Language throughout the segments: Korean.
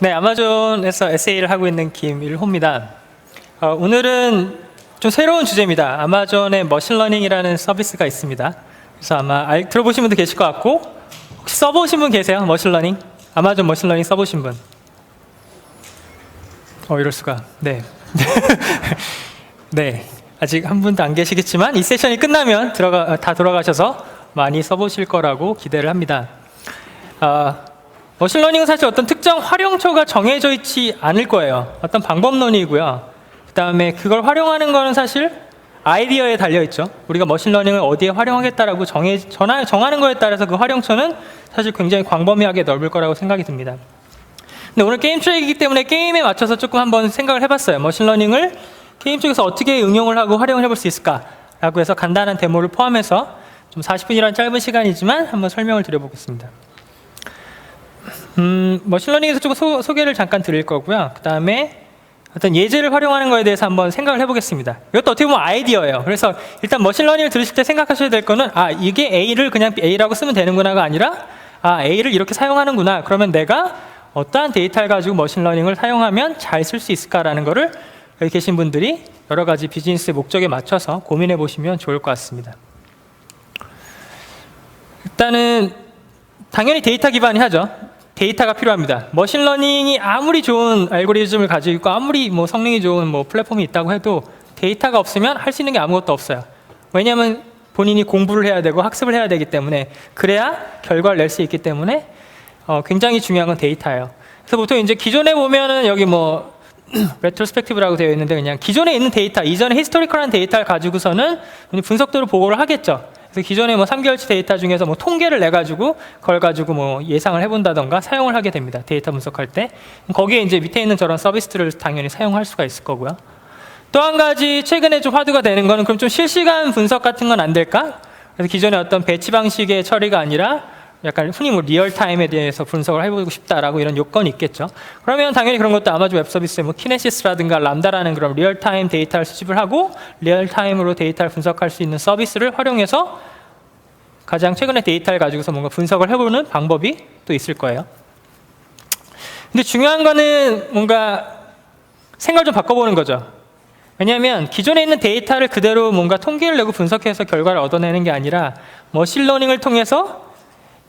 네, 아마존에서 SA를 하고 있는 김일호입니다. 오늘은 좀 새로운 주제입니다. 아마존의 머신러닝이라는 서비스가 있습니다. 그래서 아마 들어보신 분도 계실 것 같고, 혹시 써보신 분 계세요? 머신러닝? 아마존 머신러닝 써보신 분? 이럴 수가. 네. 네. 아직 한 분도 안 계시겠지만 이 세션이 끝나면 다 돌아가셔서 많이 써보실 거라고 기대를 합니다. 머신러닝은 사실 어떤 특정 활용처가 정해져 있지 않을 거예요. 어떤 방법론이고요. 그 다음에 그걸 활용하는 거는 사실 아이디어에 달려있죠. 우리가 머신러닝을 어디에 활용하겠다라고 정하는 거에 따라서 그 활용처는 사실 굉장히 광범위하게 넓을 거라고 생각이 듭니다. 근데 오늘 게임 트랙이기 때문에 게임에 맞춰서 조금 한번 생각을 해봤어요. 머신러닝을 게임 쪽에서 어떻게 응용을 하고 활용을 해볼 수 있을까라고 해서 간단한 데모를 포함해서 좀 40분이라는 짧은 시간이지만 한번 설명을 드려보겠습니다. 머신러닝에서 조금 소개를 잠깐 드릴 거고요. 그 다음에 어떤 예제를 활용하는 거에 대해서 한번 생각을 해보겠습니다. 이것도 어떻게 보면 아이디어예요. 그래서 일단 머신러닝을 들으실 때 생각하셔야 될 거는 이게 A를 그냥 A라고 쓰면 되는구나가 아니라 A를 이렇게 사용하는구나. 그러면 내가 어떠한 데이터를 가지고 머신러닝을 사용하면 잘 쓸 수 있을까라는 거를 여기 계신 분들이 여러 가지 비즈니스 목적에 맞춰서 고민해 보시면 좋을 것 같습니다. 일단은 당연히 데이터 기반이 하죠. 데이터가 필요합니다. 머신러닝이 아무리 좋은 알고리즘을 가지고 있고 아무리 성능이 좋은 플랫폼이 있다고 해도 데이터가 없으면 할 수 있는 게 아무것도 없어요. 왜냐하면 본인이 공부를 해야 되고 학습을 해야 되기 때문에, 그래야 결과를 낼 수 있기 때문에 굉장히 중요한 건 데이터예요. 그래서 보통 이제 기존에 보면은 여기 레트로스펙티브라고 되어 있는데, 그냥 기존에 있는 데이터, 이전에 히스토리컬한 데이터를 가지고서는 분석도로 보고를 하겠죠. 그래서 기존에 3개월치 데이터 중에서 통계를 내가지고 그걸 가지고 예상을 해본다던가 사용을 하게 됩니다. 데이터 분석할 때. 거기에 이제 밑에 있는 저런 서비스들을 당연히 사용할 수가 있을 거고요. 또 한 가지 최근에 좀 화두가 되는 거는, 그럼 좀 실시간 분석 같은 건 안 될까? 그래서 기존에 어떤 배치 방식의 처리가 아니라 약간 흔히 리얼타임에 대해서 분석을 해보고 싶다라고 이런 요건이 있겠죠. 그러면 당연히 그런 것도 아마존 웹 서비스에 키네시스라든가 람다라는 그런 리얼타임 데이터를 수집을 하고 리얼타임으로 데이터를 분석할 수 있는 서비스를 활용해서 가장 최근의 데이터를 가지고서 뭔가 분석을 해보는 방법이 또 있을 거예요. 근데 중요한 거는 뭔가 생각을 좀 바꿔보는 거죠. 왜냐하면 기존에 있는 데이터를 그대로 뭔가 통계를 내고 분석해서 결과를 얻어내는 게 아니라 머신러닝을 통해서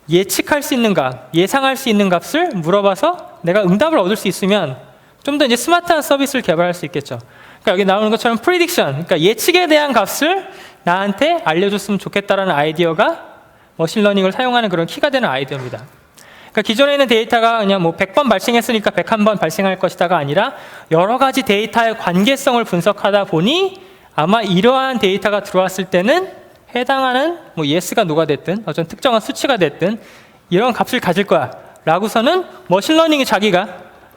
예측할 수 있는 값, 예상할 수 있는 값을 물어봐서 내가 응답을 얻을 수 있으면 좀 더 이제 스마트한 서비스를 개발할 수 있겠죠. 그러니까 여기 나오는 것처럼 prediction, 그러니까 예측에 대한 값을 나한테 알려줬으면 좋겠다라는 아이디어가 머신러닝을 사용하는 그런 키가 되는 아이디어입니다. 그러니까 기존에 있는 데이터가 그냥 100번 발생했으니까 101번 발생할 것이다가 아니라 여러 가지 데이터의 관계성을 분석하다 보니 아마 이러한 데이터가 들어왔을 때는 해당하는 yes가 누가 됐든 어떤 특정한 수치가 됐든 이런 값을 가질 거야 라고서는 머신러닝이 자기가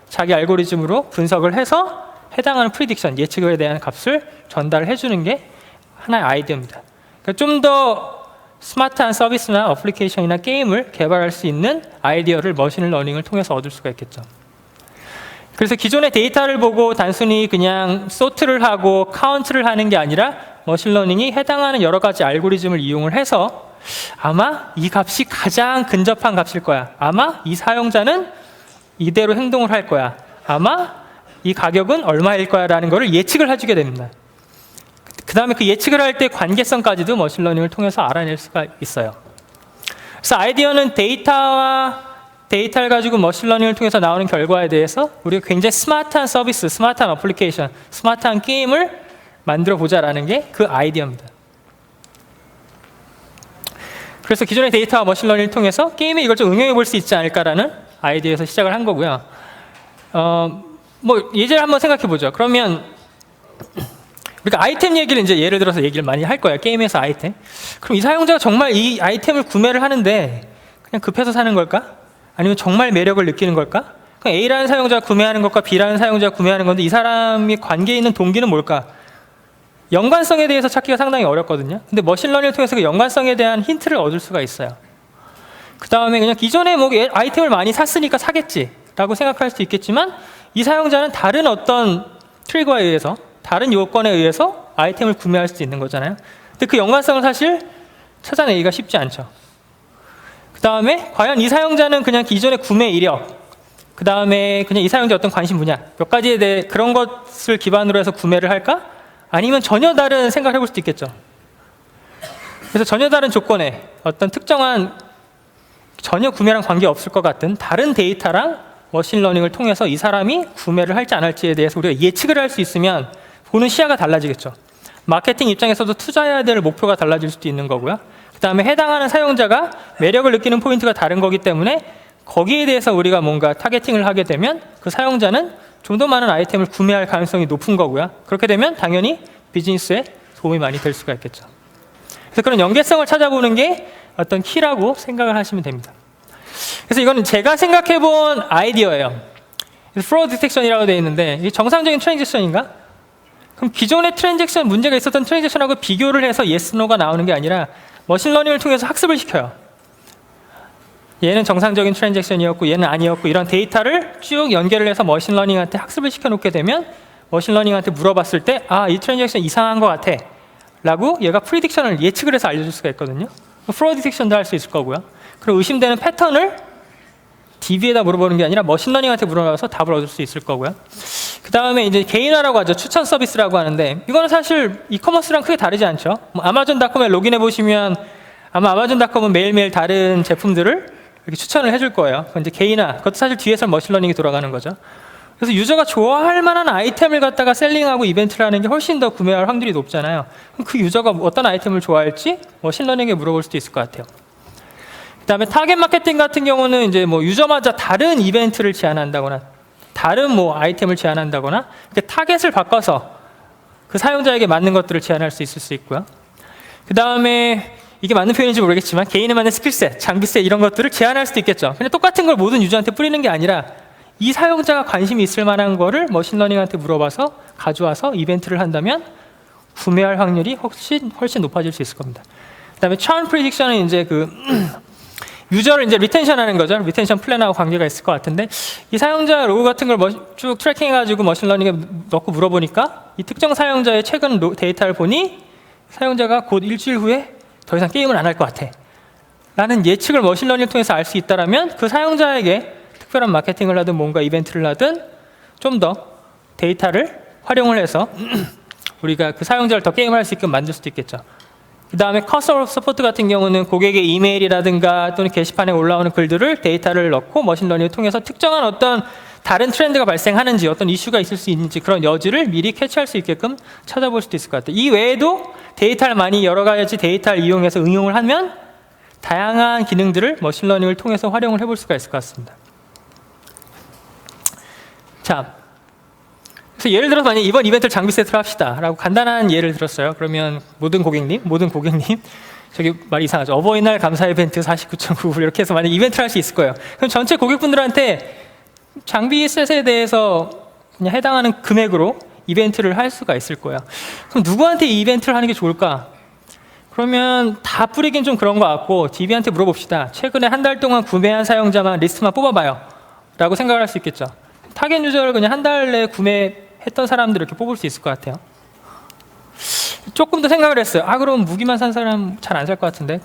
자기 알고리즘으로 분석을 해서 해당하는 프리딕션, 예측에 대한 값을 전달을 해주는 게 하나의 아이디어입니다. 그러니까 좀 더 스마트한 서비스나 어플리케이션이나 게임을 개발할 수 있는 아이디어를 머신러닝을 통해서 얻을 수가 있겠죠. 그래서 기존의 데이터를 보고 단순히 그냥 소트를 하고 카운트를 하는 게 아니라 머신러닝이 해당하는 여러 가지 알고리즘을 이용을 해서 아마 이 값이 가장 근접한 값일 거야. 아마 이 사용자는 이대로 행동을 할 거야. 아마 이 가격은 얼마일 거야 라는 거를 예측을 해주게 됩니다. 그 다음에 그 예측을 할 때 관계성까지도 머신러닝을 통해서 알아낼 수가 있어요. 그래서 아이디어는 데이터를 가지고 머신러닝을 통해서 나오는 결과에 대해서 우리가 굉장히 스마트한 서비스, 스마트한 어플리케이션, 스마트한 게임을 만들어 보자라는 게 그 아이디어입니다. 그래서 기존의 데이터와 머신러닝을 통해서 게임에 이걸 좀 응용해 볼 수 있지 않을까라는 아이디어에서 시작을 한 거고요. 예제를 한번 생각해 보죠. 그러면 우리가 아이템 얘기를 이제 예를 들어서 얘기를 많이 할 거예요. 게임에서 아이템. 그럼 이 사용자가 정말 이 아이템을 구매를 하는데 그냥 급해서 사는 걸까? 아니면 정말 매력을 느끼는 걸까? 그럼 A라는 사용자가 구매하는 것과 B라는 사용자가 구매하는 건데 이 사람이 관계에 있는 동기는 뭘까? 연관성에 대해서 찾기가 상당히 어렵거든요. 근데 머신러닝을 통해서 그 연관성에 대한 힌트를 얻을 수가 있어요. 그 다음에 그냥 기존에 아이템을 많이 샀으니까 사겠지 라고 생각할 수도 있겠지만 이 사용자는 다른 어떤 트리거에 의해서, 다른 요건에 의해서 아이템을 구매할 수도 있는 거잖아요. 근데 그 연관성을 사실 찾아내기가 쉽지 않죠. 그 다음에 과연 이 사용자는 그냥 기존의 구매 이력, 그 다음에 그냥 이 사용자 어떤 관심 분야, 몇 가지에 대해 그런 것을 기반으로 해서 구매를 할까? 아니면 전혀 다른 생각을 해볼 수도 있겠죠. 그래서 전혀 다른 조건에 어떤 특정한 전혀 구매랑 관계없을 것 같은 다른 데이터랑 머신러닝을 통해서 이 사람이 구매를 할지 안 할지에 대해서 우리가 예측을 할 수 있으면 보는 시야가 달라지겠죠. 마케팅 입장에서도 투자해야 될 목표가 달라질 수도 있는 거고요. 그 다음에 해당하는 사용자가 매력을 느끼는 포인트가 다른 거기 때문에 거기에 대해서 우리가 뭔가 타겟팅을 하게 되면 그 사용자는 좀 더 많은 아이템을 구매할 가능성이 높은 거고요. 그렇게 되면 당연히 비즈니스에 도움이 많이 될 수가 있겠죠. 그래서 그런 연계성을 찾아보는 게 어떤 키라고 생각을 하시면 됩니다. 그래서 이거는 제가 생각해 본 아이디어예요. 프로드 디텍션이라고 되어 있는데 이게 정상적인 트랜잭션인가? 그럼 기존의 트랜잭션, 문제가 있었던 트랜잭션하고 비교를 해서 yes, no가 나오는 게 아니라 머신러닝을 통해서 학습을 시켜요. 얘는 정상적인 트랜잭션이었고 얘는 아니었고 이런 데이터를 쭉 연결을 해서 머신러닝한테 학습을 시켜놓게 되면 머신러닝한테 물어봤을 때 아, 이 트랜잭션 이상한 것 같아 라고 얘가 프리딕션을 예측을 해서 알려줄 수가 있거든요. 프로드 디텍션도 할 수 있을 거고요. 그리고 의심되는 패턴을 DB에다 물어보는 게 아니라 머신러닝한테 물어봐서 답을 얻을 수 있을 거고요. 그 다음에 이제 개인화라고 하죠. 추천 서비스라고 하는데 이거는 사실 이커머스랑 크게 다르지 않죠. 뭐 아마존닷컴에 로그인해 보시면 아마 아마존닷컴은 매일매일 다른 제품들을 이렇게 추천을 해줄 거예요. 이제 개인화, 그것도 사실 뒤에서 머신러닝이 돌아가는 거죠. 그래서 유저가 좋아할 만한 아이템을 갖다가 셀링하고 이벤트를 하는 게 훨씬 더 구매할 확률이 높잖아요. 그럼 그 유저가 어떤 아이템을 좋아할지 머신러닝에 물어볼 수도 있을 것 같아요. 그 다음에 타겟 마케팅 같은 경우는 이제 뭐 유저마다 다른 이벤트를 제안한다거나 다른 뭐 아이템을 제안한다거나 타겟을 바꿔서 그 사용자에게 맞는 것들을 제안할 수 있을 수 있고요. 그 다음에 이게 맞는 표현인지 모르겠지만 개인에 맞는 스킬셋, 장비셋 이런 것들을 제안할 수도 있겠죠. 그냥 똑같은 걸 모든 유저한테 뿌리는 게 아니라 이 사용자가 관심이 있을 만한 거를 머신러닝한테 물어봐서 가져와서 이벤트를 한다면 구매할 확률이 훨씬 높아질 수 있을 겁니다. 그 다음에 차운 프리딕션은 이제 그 유저를 이제 리텐션 하는 거죠. 리텐션 플랜하고 관계가 있을 것 같은데 이 사용자 로그 같은 걸 쭉 트래킹해가지고 머신러닝에 넣고 물어보니까 이 특정 사용자의 최근 데이터를 보니 사용자가 곧 일주일 후에 더 이상 게임을 안 할 것 같아 라는 예측을 머신러닝을 통해서 알 수 있다면 그 사용자에게 특별한 마케팅을 하든 뭔가 이벤트를 하든 좀 더 데이터를 활용을 해서 우리가 그 사용자를 더 게임을 할 수 있게 만들 수도 있겠죠. 그 다음에 커스터머 서포트 같은 경우는 고객의 이메일이라든가 또는 게시판에 올라오는 글들을 데이터를 넣고 머신러닝을 통해서 특정한 어떤 다른 트렌드가 발생하는지 어떤 이슈가 있을 수 있는지 그런 여지를 미리 캐치할 수 있게끔 찾아볼 수도 있을 것 같아요. 이 외에도 데이터를 많이 여러 가지 데이터를 이용해서 응용을 하면 다양한 기능들을 머신러닝을 통해서 활용을 해볼 수가 있을 것 같습니다. 자, 그래서 예를 들어서 만약 이번 이벤트를 장비 세트로 합시다 라고 간단한 예를 들었어요. 그러면 모든 고객님 저기 말이 이상하죠. 어버이날 감사 이벤트 49.99 이렇게 해서 만약 이벤트를 할 수 있을 거예요. 그럼 전체 고객분들한테 장비 셋에 대해서 그냥 해당하는 금액으로 이벤트를 할 수가 있을 거예요. 그럼 누구한테 이 이벤트를 하는 게 좋을까? 그러면 다 뿌리긴 좀 그런 것 같고 DB한테 물어봅시다. 최근에 한 달 동안 구매한 사용자만 리스트만 뽑아봐요 라고 생각을 할 수 있겠죠. 타겟 유저를 그냥 한 달 내에 구매했던 사람들을 이렇게 뽑을 수 있을 것 같아요. 조금 더 생각을 했어요. 아, 그럼 무기만 산 사람 잘 안 살 것 같은데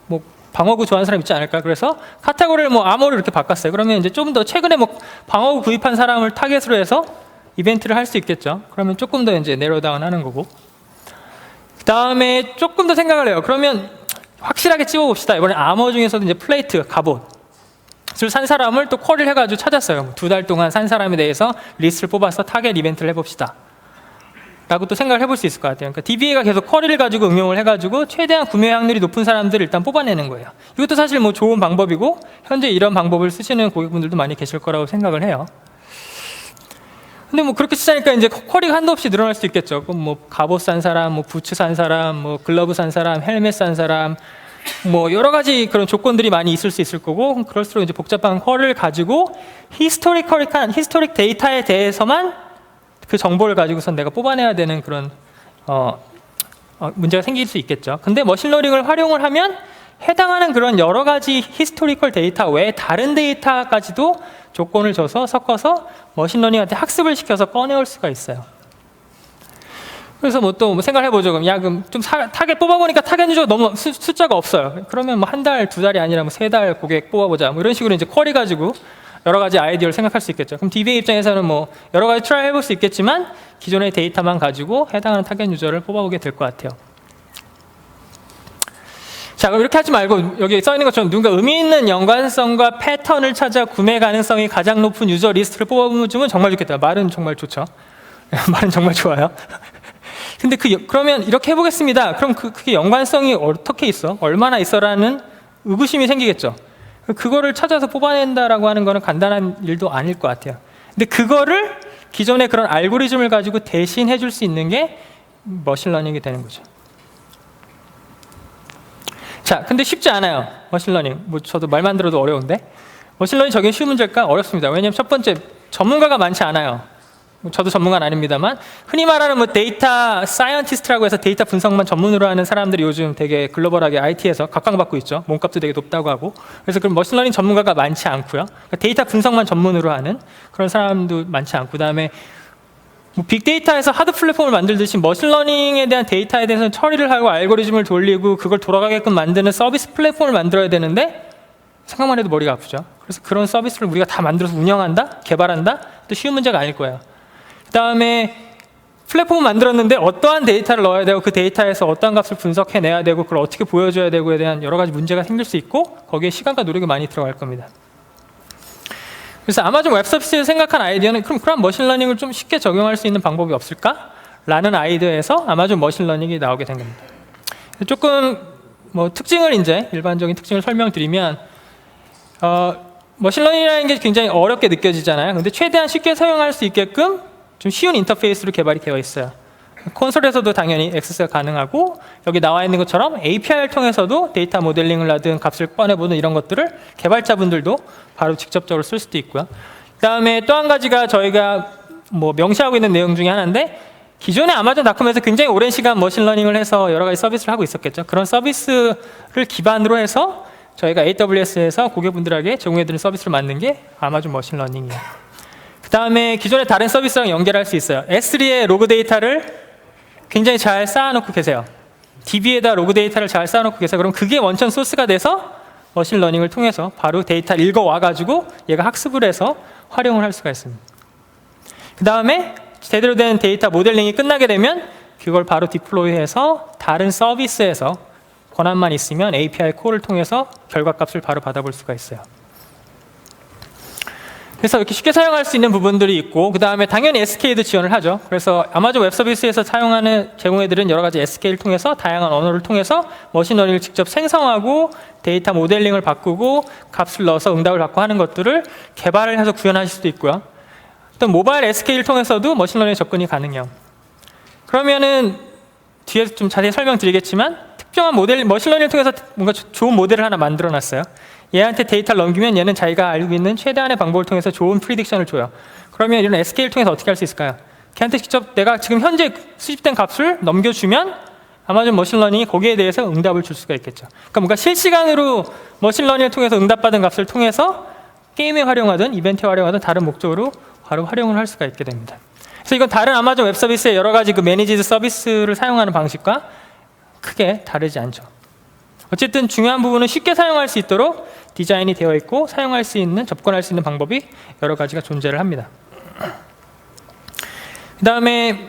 뭐 방어구 좋아하는 사람 있지 않을까? 그래서 카테고리를 뭐 아머로 이렇게 바꿨어요. 그러면 이제 좀 더 최근에 뭐 방어구 구입한 사람을 타겟으로 해서 이벤트를 할 수 있겠죠. 그러면 조금 더 이제 내로다운 하는 거고. 그 다음에 조금 더 생각을 해요. 그러면 확실하게 찝어봅시다. 이번에 아머 중에서도 이제 플레이트, 갑옷을 산 사람을 또 쿼리를 해가지고 찾았어요. 2달 동안 산 사람에 대해서 리스트를 뽑아서 타겟 이벤트를 해봅시다 라고 또 생각을 해볼 수 있을 것 같아요. 그러니까 DBA가 계속 쿼리를 가지고 응용을 해가지고 최대한 구매 확률이 높은 사람들을 일단 뽑아내는 거예요. 이것도 사실 뭐 좋은 방법이고 현재 이런 방법을 쓰시는 고객분들도 많이 계실 거라고 생각을 해요. 근데 뭐 그렇게 쓰자니까 이제 쿼리가 한도 없이 늘어날 수도 있겠죠. 그럼 뭐 갑옷 산 사람, 뭐 부츠 산 사람, 뭐 글러브 산 사람, 헬멧 산 사람, 뭐 여러 가지 그런 조건들이 많이 있을 수 있을 거고 그럴수록 이제 복잡한 쿼리를 가지고 히스토릭 데이터에 대해서만 그 정보를 가지고선 내가 뽑아내야 되는 그런 문제가 생길 수 있겠죠. 근데 머신러닝을 활용을 하면 해당하는 그런 여러 가지 히스토리컬 데이터 외에 다른 데이터까지도 조건을 줘서 섞어서 머신러닝한테 학습을 시켜서 꺼내올 수가 있어요. 그래서 뭐 또 생각을 해보죠. 그럼 좀 타겟 뽑아보니까 타겟 유저가 너무 숫자가 없어요. 그러면 뭐 한 달, 2달이 아니라 뭐 3달 고객 뽑아보자. 뭐 이런 식으로 이제 쿼리 가지고 여러 가지 아이디어를 생각할 수 있겠죠. 그럼 DBA 입장에서는 뭐 여러 가지 트라이 해볼 수 있겠지만 기존의 데이터만 가지고 해당하는 타겟 유저를 뽑아보게 될 것 같아요. 자, 그럼 이렇게 하지 말고 여기 써 있는 것처럼 누군가 의미 있는 연관성과 패턴을 찾아 구매 가능성이 가장 높은 유저 리스트를 뽑아주면 정말 좋겠다. 말은 정말 좋죠. 말은 정말 좋아요. 근데 그러면 이렇게 해보겠습니다. 그럼 그게 연관성이 어떻게 있어? 얼마나 있어라는 의구심이 생기겠죠. 그거를 찾아서 뽑아낸다라고 하는 거는 간단한 일도 아닐 것 같아요. 근데 그거를 기존의 그런 알고리즘을 가지고 대신 해줄 수 있는 게 머신러닝이 되는 거죠. 자, 근데 쉽지 않아요. 머신러닝. 뭐 저도 말만 들어도 어려운데. 머신러닝 적용이 쉬운 문제일까? 어렵습니다. 왜냐하면 첫 번째, 전문가가 많지 않아요. 저도 전문가는 아닙니다만 흔히 말하는 뭐 데이터 사이언티스트라고 해서 데이터 분석만 전문으로 하는 사람들이 요즘 되게 글로벌하게 IT에서 각광받고 있죠. 몸값도 되게 높다고 하고. 그래서 그런 머신러닝 전문가가 많지 않고요. 그러니까 데이터 분석만 전문으로 하는 그런 사람도 많지 않고, 그다음에 뭐 빅데이터에서 하드 플랫폼을 만들듯이 머신러닝에 대한 데이터에 대해서는 처리를 하고 알고리즘을 돌리고 그걸 돌아가게끔 만드는 서비스 플랫폼을 만들어야 되는데 생각만 해도 머리가 아프죠. 그래서 그런 서비스를 우리가 다 만들어서 운영한다? 개발한다? 또 쉬운 문제가 아닐 거예요. 그 다음에 플랫폼을 만들었는데 어떠한 데이터를 넣어야 되고 그 데이터에서 어떠한 값을 분석해내야 되고 그걸 어떻게 보여줘야 되고에 대한 여러 가지 문제가 생길 수 있고 거기에 시간과 노력이 많이 들어갈 겁니다. 그래서 아마존 웹서비스에서 생각한 아이디어는 그럼 머신러닝을 좀 쉽게 적용할 수 있는 방법이 없을까? 라는 아이디어에서 아마존 머신러닝이 나오게 된 겁니다. 조금 뭐 특징을 일반적인 특징을 설명드리면 머신러닝이라는 게 굉장히 어렵게 느껴지잖아요. 근데 최대한 쉽게 사용할 수 있게끔 좀 쉬운 인터페이스로 개발이 되어 있어요. 콘솔에서도 당연히 액세스가 가능하고 여기 나와 있는 것처럼 API를 통해서도 데이터 모델링을 하든 값을 꺼내보는 이런 것들을 개발자분들도 바로 직접적으로 쓸 수도 있고요. 그 다음에 또 한 가지가 저희가 뭐 명시하고 있는 내용 중에 하나인데 기존의 아마존닷컴에서 굉장히 오랜 시간 머신러닝을 해서 여러 가지 서비스를 하고 있었겠죠. 그런 서비스를 기반으로 해서 저희가 AWS에서 고객분들에게 제공해드리는 서비스를 만든 게 아마존 머신러닝이에요. 그 다음에 기존의 다른 서비스랑 연결할 수 있어요. S3의 로그 데이터를 굉장히 잘 쌓아놓고 계세요. DB에다 로그 데이터를 잘 쌓아놓고 계세요. 그럼 그게 원천 소스가 돼서 머신러닝을 통해서 바로 데이터를 읽어와가지고 얘가 학습을 해서 활용을 할 수가 있습니다. 그 다음에 제대로 된 데이터 모델링이 끝나게 되면 그걸 바로 디플로이해서 다른 서비스에서 권한만 있으면 API 콜을 통해서 결과값을 바로 받아볼 수가 있어요. 그래서 이렇게 쉽게 사용할 수 있는 부분들이 있고 그 다음에 당연히 SK도 지원을 하죠. 그래서 아마존 웹서비스에서 제공해드린 여러 가지 SK를 통해서 다양한 언어를 통해서 머신러닝을 직접 생성하고 데이터 모델링을 바꾸고 값을 넣어서 응답을 받고 하는 것들을 개발을 해서 구현하실 수도 있고요. 또 모바일 SK를 통해서도 머신러닝 접근이 가능해요. 그러면은 뒤에서 좀 자세히 설명드리겠지만 특정한 머신러닝을 통해서 뭔가 좋은 모델을 하나 만들어놨어요. 얘한테 데이터를 넘기면 얘는 자기가 알고 있는 최대한의 방법을 통해서 좋은 프리딕션을 줘요. 그러면 이런 SK를 통해서 어떻게 할 수 있을까요? 걔한테 직접 내가 지금 현재 수집된 값을 넘겨주면 아마존 머신러닝이 거기에 대해서 응답을 줄 수가 있겠죠. 그러니까 뭔가 실시간으로 머신러닝을 통해서 응답받은 값을 통해서 게임에 활용하든 이벤트에 활용하든 다른 목적으로 바로 활용을 할 수가 있게 됩니다. 그래서 이건 다른 아마존 웹서비스의 여러 가지 그 매니지드 서비스를 사용하는 방식과 크게 다르지 않죠. 어쨌든 중요한 부분은 쉽게 사용할 수 있도록 디자인이 되어 있고 사용할 수 있는, 접근할 수 있는 방법이 여러 가지가 존재를 합니다. 그 다음에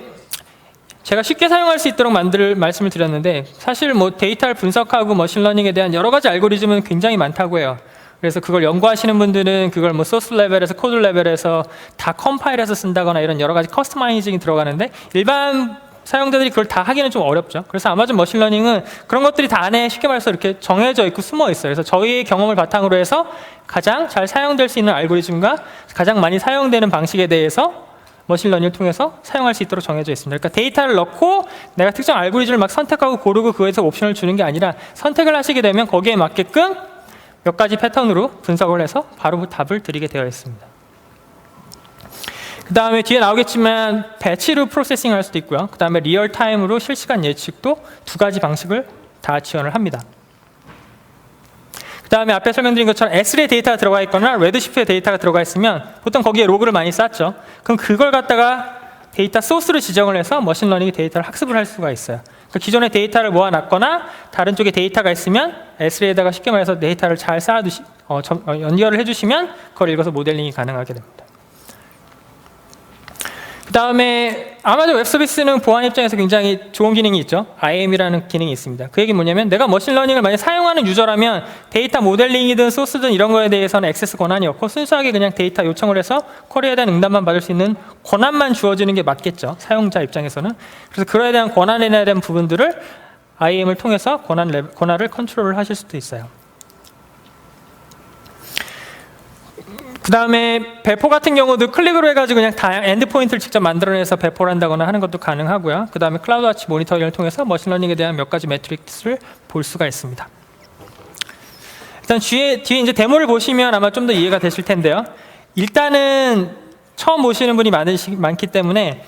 제가 쉽게 사용할 수 있도록 말씀을 드렸는데 사실 뭐 데이터를 분석하고 머신러닝에 대한 여러 가지 알고리즘은 굉장히 많다고 해요. 그래서 그걸 연구하시는 분들은 그걸 뭐 소스 레벨에서 코드 레벨에서 다 컴파일해서 쓴다거나 이런 여러 가지 커스터마이징이 들어가는데 일반 사용자들이 그걸 다 하기는 좀 어렵죠. 그래서 아마존 머신러닝은 그런 것들이 다 안에 쉽게 말해서 이렇게 정해져 있고 숨어 있어요. 그래서 저희의 경험을 바탕으로 해서 가장 잘 사용될 수 있는 알고리즘과 가장 많이 사용되는 방식에 대해서 머신러닝을 통해서 사용할 수 있도록 정해져 있습니다. 그러니까 데이터를 넣고 내가 특정 알고리즘을 막 선택하고 고르고 그거에서 옵션을 주는 게 아니라 선택을 하시게 되면 거기에 맞게끔 몇 가지 패턴으로 분석을 해서 바로 답을 드리게 되어 있습니다. 그 다음에 뒤에 나오겠지만 배치로 프로세싱 할 수도 있고요. 그 다음에 리얼타임으로 실시간 예측도 두 가지 방식을 다 지원을 합니다. 그 다음에 앞에 설명드린 것처럼 S3의 데이터가 들어가 있거나 레드시프트의 데이터가 들어가 있으면 보통 거기에 로그를 많이 쌓죠. 그럼 그걸 갖다가 데이터 소스를 지정을 해서 머신러닝이 데이터를 학습을 할 수가 있어요. 그러니까 기존의 데이터를 모아놨거나 다른 쪽에 데이터가 있으면 S3에다가 쉽게 말해서 데이터를 잘 쌓아두시, 연결을 해주시면 그걸 읽어서 모델링이 가능하게 됩니다. 그 다음에 아마존 웹 서비스는 보안 입장에서 굉장히 좋은 기능이 있죠. IAM이라는 기능이 있습니다. 그 얘기는 뭐냐면 내가 머신러닝을 만약 사용하는 유저라면 데이터 모델링이든 소스든 이런 거에 대해서는 액세스 권한이 없고 순수하게 그냥 데이터 요청을 해서 쿼리에 대한 응답만 받을 수 있는 권한만 주어지는 게 맞겠죠. 사용자 입장에서는. 그래서 그거에 대한 권한에 대한 부분들을 IAM을 통해서 권한을 컨트롤을 하실 수도 있어요. 그 다음에 배포 같은 경우도 클릭으로 해가지고 그냥 엔드포인트를 직접 만들어내서 배포를 한다거나 하는 것도 가능하고요. 그 다음에 클라우드워치 모니터링을 통해서 머신러닝에 대한 몇 가지 매트릭스를 볼 수가 있습니다. 일단 뒤에 이제 데모를 보시면 아마 좀 더 이해가 되실 텐데요. 일단은 처음 보시는 분이 많기 때문에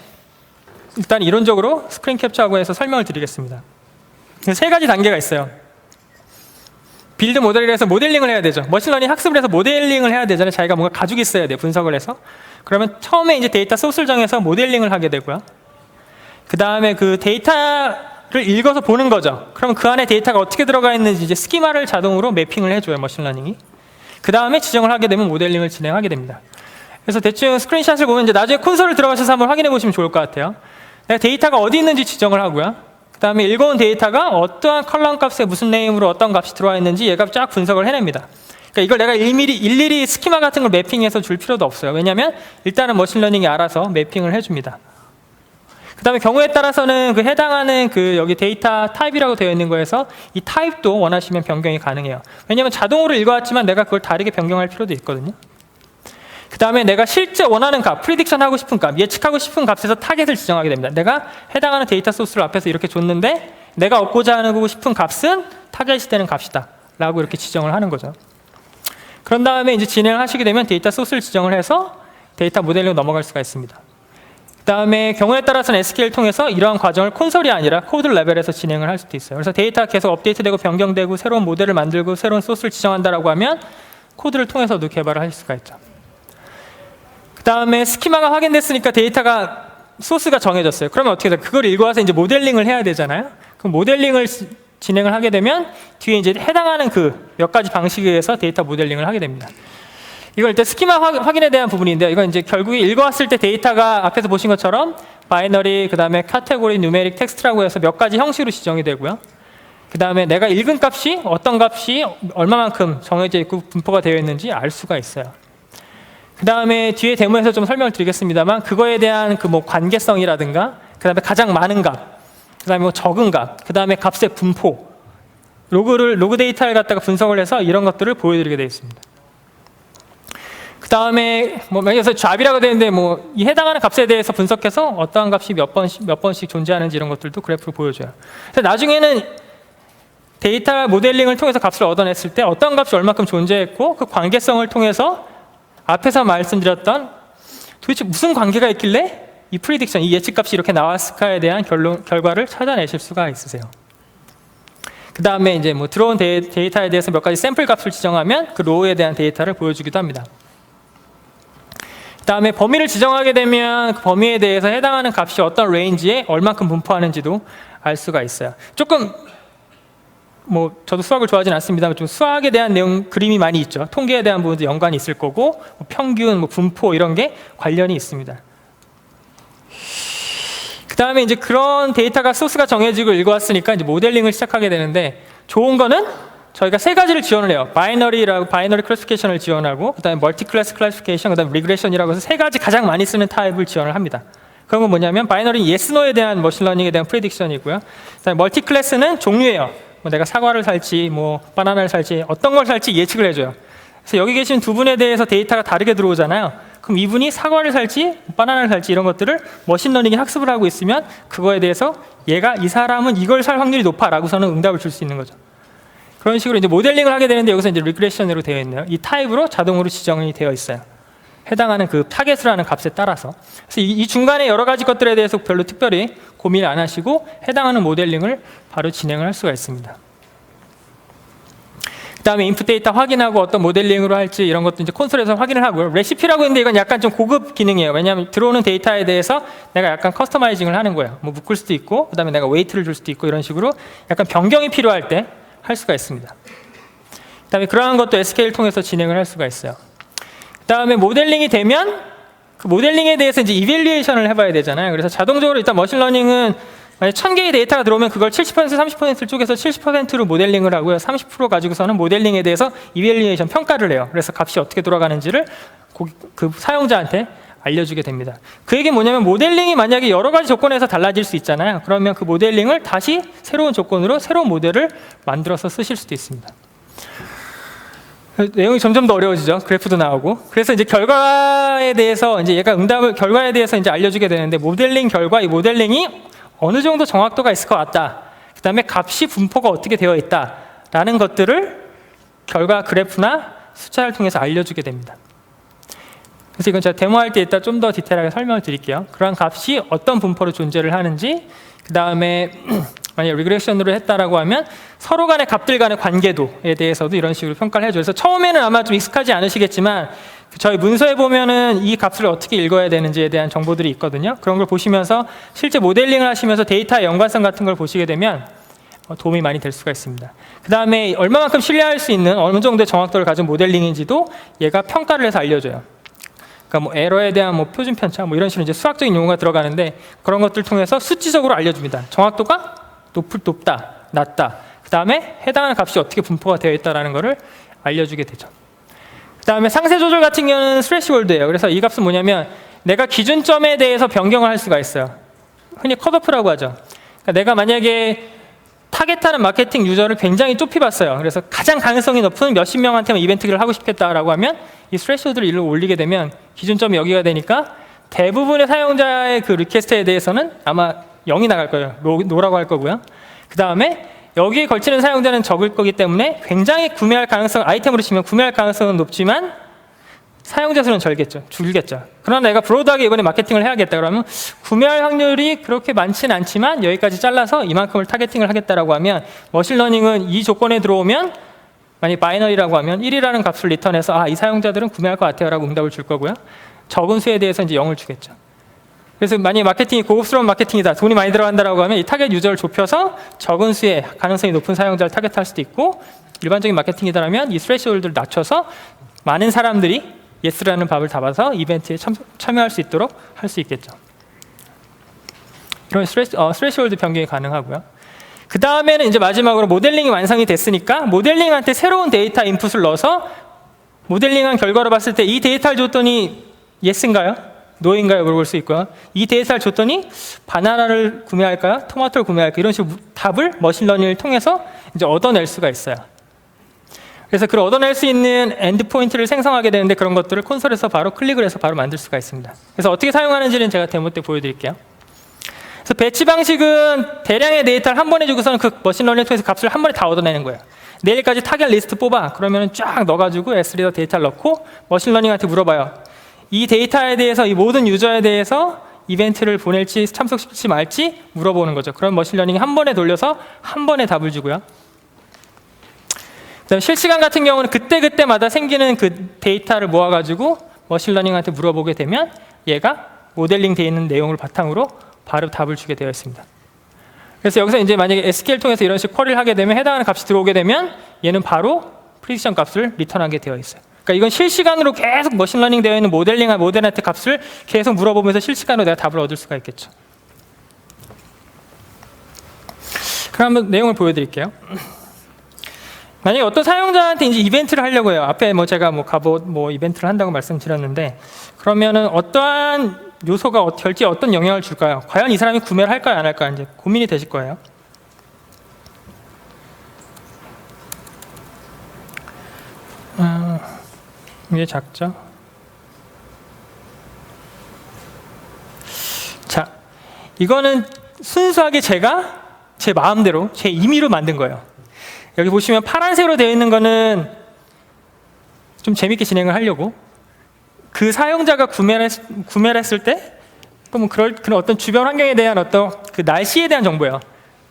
일단 이론적으로 스크린 캡처하고 해서 설명을 드리겠습니다. 세 가지 단계가 있어요. 빌드 모델이라서 모델링을 해야 되죠. 머신러닝 학습을 해서 모델링을 해야 되잖아요. 자기가 뭔가 가지고 있어야 돼요. 분석을 해서. 그러면 처음에 이제 데이터 소스를 정해서 모델링을 하게 되고요. 그 다음에 그 데이터를 읽어서 보는 거죠. 그러면 그 안에 데이터가 어떻게 들어가 있는지 이제 스키마를 자동으로 매핑을 해줘요. 머신러닝이. 그 다음에 지정을 하게 되면 모델링을 진행하게 됩니다. 그래서 대충 스크린샷을 보면 이제 나중에 콘솔을 들어가셔서 한번 확인해 보시면 좋을 것 같아요. 내가 데이터가 어디 있는지 지정을 하고요. 그 다음에 읽어온 데이터가 어떠한 컬럼 값에 무슨 네임으로 어떤 값이 들어와 있는지 얘가 쫙 분석을 해냅니다. 그러니까 이걸 내가 일일이 스키마 같은 걸 매핑해서 줄 필요도 없어요. 왜냐하면 일단은 머신러닝이 알아서 매핑을 해줍니다. 그 다음에 경우에 따라서는 그 해당하는 그 여기 데이터 타입이라고 되어 있는 거에서 이 타입도 원하시면 변경이 가능해요. 왜냐하면 자동으로 읽어왔지만 내가 그걸 다르게 변경할 필요도 있거든요. 그 다음에 내가 실제 원하는 값, 프리딕션 하고 싶은 값, 예측하고 싶은 값에서 타겟을 지정하게 됩니다. 내가 해당하는 데이터 소스를 앞에서 이렇게 줬는데 내가 얻고자 하고 싶은 값은 타겟이 되는 값이다 라고 이렇게 지정을 하는 거죠. 그런 다음에 이제 진행을 하시게 되면 데이터 소스를 지정을 해서 데이터 모델링으로 넘어갈 수가 있습니다. 그 다음에 경우에 따라서는 SQL 통해서 이러한 과정을 콘솔이 아니라 코드 레벨에서 진행을 할 수도 있어요. 그래서 데이터가 계속 업데이트되고 변경되고 새로운 모델을 만들고 새로운 소스를 지정한다라고 하면 코드를 통해서도 개발을 할 수가 있죠. 그 다음에 스키마가 확인됐으니까 데이터가 소스가 정해졌어요. 그러면 어떻게 돼요? 그걸 읽어와서 이제 모델링을 해야 되잖아요. 그럼 모델링을 진행을 하게 되면 뒤에 이제 해당하는 그 몇 가지 방식에 의해서 데이터 모델링을 하게 됩니다. 이걸 일단 스키마 확인에 대한 부분인데요. 이건 이제 결국에 읽어왔을 때 데이터가 앞에서 보신 것처럼 바이너리, 그 다음에 카테고리, 누메릭, 텍스트라고 해서 몇 가지 형식으로 지정이 되고요. 그 다음에 내가 읽은 값이 어떤 값이 얼마만큼 정해져 있고 분포가 되어 있는지 알 수가 있어요. 그 다음에 뒤에 데모에서 좀 설명을 드리겠습니다만 그거에 대한 그 뭐 관계성이라든가 그 다음에 가장 많은 값, 그 다음에 뭐 적은 값, 그 다음에 값의 분포, 로그 데이터를 갖다가 분석을 해서 이런 것들을 보여드리게 되어 있습니다. 그 다음에 뭐 여기서 잡이라고 되는데 뭐 이 해당하는 값에 대해서 분석해서 어떠한 값이 몇 번씩 존재하는지 이런 것들도 그래프로 보여줘요. 그래서 나중에는 데이터 모델링을 통해서 값을 얻어냈을 때 어떤 값이 얼마큼 존재했고 그 관계성을 통해서 앞에서 말씀드렸던 도대체 무슨 관계가 있길래 이 프리딕션, 이 예측값이 이렇게 나왔을까에 대한 결과를 찾아내실 수가 있으세요. 그 다음에 이제 뭐 들어온 데이터에 대해서 몇 가지 샘플 값을 지정하면 그 로우에 대한 데이터를 보여주기도 합니다. 그 다음에 범위를 지정하게 되면 그 범위에 대해서 해당하는 값이 어떤 레인지에 얼마큼 분포하는지도 알 수가 있어요. 조금 뭐 저도 수학을 좋아하진 않습니다만 좀 수학에 대한 내용 그림이 많이 있죠. 통계에 대한 부분도 연관이 있을 거고 뭐 평균, 뭐 분포 이런 게 관련이 있습니다. 그 다음에 이제 그런 데이터가 소스가 정해지고 읽어왔으니까 이제 모델링을 시작하게 되는데 좋은 거는 저희가 세 가지를 지원을 해요. 바이너리 클래시피케이션을 지원하고 그 다음에 멀티 클래스 클래시피케이션, 그 다음에 리그레션이라고 해서 세 가지 가장 많이 쓰는 타입을 지원을 합니다. 그런 건 뭐냐면 바이너리 yes, no에 대한 머신러닝에 대한 프리딕션이고요. 그 다음에 멀티 클래스는 종류예요. 뭐 내가 사과를 살지 뭐 바나나를 살지 어떤 걸 살지 예측을 해줘요. 그래서 여기 계신 두 분에 대해서 데이터가 다르게 들어오잖아요. 그럼 이분이 사과를 살지 바나나를 살지 이런 것들을 머신러닝이 학습을 하고 있으면 그거에 대해서 얘가 이 사람은 이걸 살 확률이 높아 라고서는 응답을 줄 수 있는 거죠. 그런 식으로 이제 모델링을 하게 되는데 여기서 이제 리그레션으로 되어 있네요. 이 타입으로 자동으로 지정이 되어 있어요. 해당하는 그 타겟을 하는 값에 따라서. 그래서 이 중간에 여러 가지 것들에 대해서 별로 특별히 고민을 안 하시고 해당하는 모델링을 바로 진행을 할 수가 있습니다. 그다음에 인풋 데이터 확인하고 어떤 모델링으로 할지 이런 것도 이제 콘솔에서 확인을 하고요. 레시피라고 했는데 이건 약간 좀 고급 기능이에요. 왜냐하면 들어오는 데이터에 대해서 내가 약간 커스터마이징을 하는 거예요. 뭐 묶을 수도 있고, 그다음에 내가 웨이트를 줄 수도 있고 이런 식으로 약간 변경이 필요할 때 할 수가 있습니다. 그다음에 그러한 것도 SQL 통해서 진행을 할 수가 있어요. 그다음에 모델링이 되면 그 모델링에 대해서 이제 이밸류에이션을 해봐야 되잖아요. 그래서 자동적으로 일단 머신러닝은 만약 1000개의 데이터가 들어오면 그걸 70%, 30%를 쪼개서 70%로 모델링을 하고요. 30% 가지고서는 모델링에 대해서 이밸류에이션 평가를 해요. 그래서 값이 어떻게 돌아가는지를 그 사용자한테 알려주게 됩니다. 그 얘기는 뭐냐면 모델링이 만약에 여러 가지 조건에서 달라질 수 있잖아요. 그러면 그 모델링을 다시 새로운 조건으로 새로운 모델을 만들어서 쓰실 수도 있습니다. 내용이 점점 더 어려워지죠. 그래프도 나오고. 그래서 이제 결과에 대해서 이제 얘가 결과에 대해서 이제 알려주게 되는데 모델링 결과, 이 모델링이 어느 정도 정확도가 있을 것 같다. 그 다음에 값이 분포가 어떻게 되어 있다라는 것들을 결과 그래프나 숫자를 통해서 알려주게 됩니다. 그래서 이건 제가 데모할 때 이따 좀 더 디테일하게 설명을 드릴게요. 그러한 값이 어떤 분포로 존재를 하는지, 그 다음에 만약 리그레션으로 했다라고 하면 서로 간의 값들 간의 관계도에 대해서도 이런 식으로 평가를 해줘요. 그래서 처음에는 아마 좀 익숙하지 않으시겠지만 저희 문서에 보면은 이 값을 어떻게 읽어야 되는지에 대한 정보들이 있거든요. 그런 걸 보시면서 실제 모델링을 하시면서 데이터의 연관성 같은 걸 보시게 되면 도움이 많이 될 수가 있습니다. 그 다음에 얼마만큼 신뢰할 수 있는 어느 정도의 정확도를 가진 모델링인지도 얘가 평가를 해서 알려줘요. 그러니까 뭐 에러에 대한 뭐 표준 편차 뭐 이런 식으로 이제 수학적인 용어가 들어가는데 그런 것들 통해서 수치적으로 알려줍니다. 정확도가 높다, 낮다. 그 다음에 해당하는 값이 어떻게 분포가 되어 있다는 것을 알려주게 되죠. 그 다음에 상세 조절 같은 경우는 스레시홀드예요. 그래서 이 값은 뭐냐면 내가 기준점에 대해서 변경을 할 수가 있어요. 흔히 컷오프라고 하죠. 그러니까 내가 만약에 타겟하는 마케팅 유저를 굉장히 좁히 봤어요. 그래서 가장 가능성이 높은 몇십 명한테만 이벤트를 하고 싶겠다라고 하면 이 스레시홀드를 일로 올리게 되면 기준점이 여기가 되니까 대부분의 사용자의 그 리퀘스트에 대해서는 아마 0이 나갈 거예요. 노라고 할 거고요. 그 다음에 여기에 걸치는 사용자는 적을 거기 때문에 굉장히 구매할 가능성, 아이템으로 치면 구매할 가능성은 높지만 사용자 수는 줄겠죠. 그러나 내가 브로드하게 이번에 마케팅을 해야겠다 그러면 구매할 확률이 그렇게 많지는 않지만 여기까지 잘라서 이만큼을 타겟팅을 하겠다라고 하면 머신러닝은 이 조건에 들어오면 만약 바이너리라고 하면 1이라는 값을 리턴해서 이 사용자들은 구매할 것 같아요 라고 응답을 줄 거고요. 적은 수에 대해서 이제 0을 주겠죠. 그래서 만약에 마케팅이 고급스러운 마케팅이다, 돈이 많이 들어간다라고 하면 이 타겟 유저를 좁혀서 적은 수의 가능성이 높은 사용자를 타겟할 수도 있고, 일반적인 마케팅이다라면 이 스레시홀드를 낮춰서 많은 사람들이 예스라는 밥을 잡아서 이벤트에 참여할 수 있도록 할 수 있겠죠. 이런 스레시홀드 변경이 가능하고요. 그 다음에는 이제 마지막으로 모델링이 완성이 됐으니까 모델링한테 새로운 데이터 인풋을 넣어서 모델링한 결과로 봤을 때 이 데이터를 줬더니 예스인가요? 노인가요? 물어볼 수 있고요. 이 데이터를 줬더니 바나나를 구매할까요? 토마토를 구매할까요? 이런 식으로 답을 머신러닝을 통해서 이제 얻어낼 수가 있어요. 그래서 그걸 얻어낼 수 있는 엔드포인트를 생성하게 되는데 그런 것들을 콘솔에서 바로 클릭을 해서 바로 만들 수가 있습니다. 그래서 어떻게 사용하는지는 제가 데모 때 보여드릴게요. 그래서 배치 방식은 대량의 데이터를 한 번에 주고서는 그 머신러닝을 통해서 값을 한 번에 다 얻어내는 거예요. 내일까지 타겟 리스트 뽑아. 그러면 쫙 넣어가지고 S리더 데이터를 넣고 머신러닝한테 물어봐요. 이 데이터에 대해서 이 모든 유저에 대해서 이벤트를 보낼지 참석시킬지 말지 물어보는 거죠. 그럼 머신러닝이 한 번에 돌려서 한 번에 답을 주고요. 그다음에 실시간 같은 경우는 그때그때마다 생기는 그 데이터를 모아가지고 머신러닝한테 물어보게 되면 얘가 모델링 되어 있는 내용을 바탕으로 바로 답을 주게 되어 있습니다. 그래서 여기서 이제 만약에 SQL 통해서 이런 식으로 쿼리를 하게 되면 해당하는 값이 들어오게 되면 얘는 바로 프리디션 값을 리턴하게 되어 있어요. 그러니까 이건 실시간으로 계속 머신러닝 되어 있는 모델링한 모델한테 값을 계속 물어보면서 실시간으로 내가 답을 얻을 수가 있겠죠. 그럼 한번 내용을 보여드릴게요. 만약에 어떤 사용자한테 이제 이벤트를 하려고 해요. 앞에 뭐 제가 뭐 갑옷 뭐 이벤트를 한다고 말씀드렸는데 그러면은 어떠한 요소가 결제에 어떤 영향을 줄까요? 과연 이 사람이 구매를 할까요, 안 할까요? 이제 고민이 되실 거예요. 이게 작죠? 자, 이거는 순수하게 제가 제 마음대로, 제 임의로 만든 거예요. 여기 보시면 파란색으로 되어 있는 거는 좀 재밌게 진행을 하려고 그 사용자가 구매를 했을 때 또 뭐 그런 어떤 주변 환경에 대한 어떤 그 날씨에 대한 정보예요.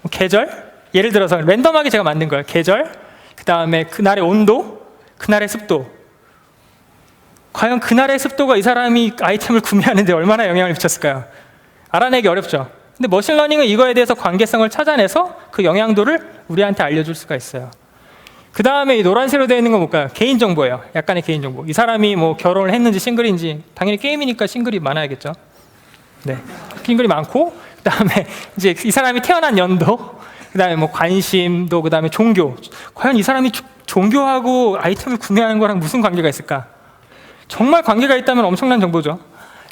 뭐 계절, 예를 들어서 랜덤하게 제가 만든 거예요. 계절, 그 다음에 그날의 온도, 그날의 습도. 과연 그날의 습도가 이 사람이 아이템을 구매하는데 얼마나 영향을 미쳤을까요? 알아내기 어렵죠. 근데 머신러닝은 이거에 대해서 관계성을 찾아내서 그 영향도를 우리한테 알려줄 수가 있어요. 그 다음에 이 노란색으로 되어 있는 건 뭘까요? 개인정보예요. 약간의 개인정보. 이 사람이 뭐 결혼을 했는지 싱글인지, 당연히 게임이니까 싱글이 많아야겠죠. 네, 싱글이 많고, 그 다음에 이제 이 사람이 태어난 연도, 그 다음에 뭐 관심도, 그 다음에 종교. 과연 이 사람이 종교하고 아이템을 구매하는 거랑 무슨 관계가 있을까? 정말 관계가 있다면 엄청난 정보죠.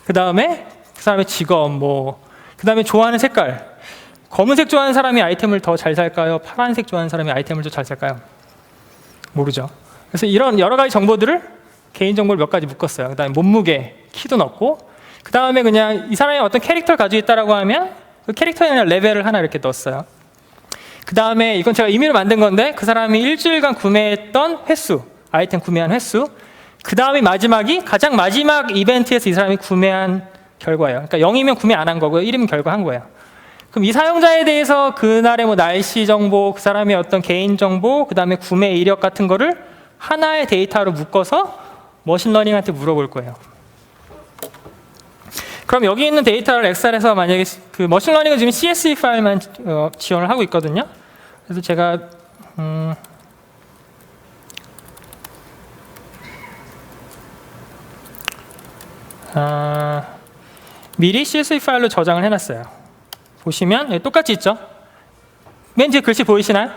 그 다음에 그 사람의 직업, 그 다음에 좋아하는 색깔. 검은색 좋아하는 사람이 아이템을 더 잘 살까요? 파란색 좋아하는 사람이 아이템을 더 잘 살까요? 모르죠. 그래서 이런 여러 가지 정보들을, 개인정보를 몇 가지 묶었어요. 그 다음에 몸무게, 키도 넣고, 그 다음에 그냥 이 사람이 어떤 캐릭터를 가지고 있다라고 하면 그 캐릭터에 그냥 레벨을 하나 이렇게 넣었어요. 그 다음에 이건 제가 임의로 만든 건데, 그 사람이 일주일간 구매했던 횟수, 아이템 구매한 횟수, 그 다음에 마지막이 가장 마지막 이벤트에서 이 사람이 구매한 결과예요. 그러니까 0이면 구매 안 한 거고요. 1이면 결과한 거예요. 그럼 이 사용자에 대해서 그날의 뭐 날씨 정보, 그 사람의 어떤 개인 정보, 그 다음에 구매 이력 같은 거를 하나의 데이터로 묶어서 머신러닝한테 물어볼 거예요. 그럼 여기 있는 데이터를 엑셀에서 만약에 그 머신러닝은 지금 CSV 파일만 지원을 하고 있거든요. 그래서 제가 미리 CSV 파일로 저장을 해놨어요. 보시면 여기 똑같이 있죠? 맨 뒤에 글씨 보이시나요?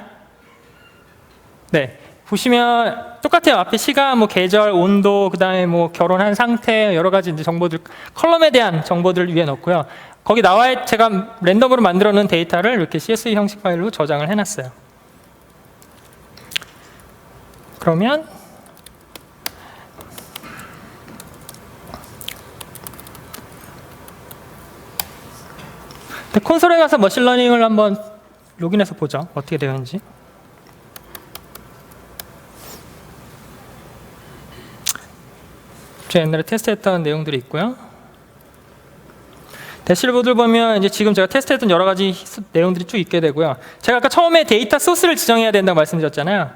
네, 보시면 똑같아요. 앞에 시간, 뭐 계절, 온도, 그 다음에 뭐 결혼한 상태, 여러 가지 이제 정보들, 컬럼에 대한 정보들을 위에 넣고요. 거기 나와 제가 랜덤으로 만들어 놓은 데이터를 이렇게 CSV 형식 파일로 저장을 해놨어요. 그러면 콘솔에 가서 머신러닝을 한번 로그인해서 보죠. 어떻게 되어 있는지. 제가 옛날에 테스트했던 내용들이 있고요. 대시보드를 보면 이제 지금 제가 테스트했던 여러 가지 내용들이 쭉 있게 되고요. 제가 아까 처음에 데이터 소스를 지정해야 된다고 말씀드렸잖아요.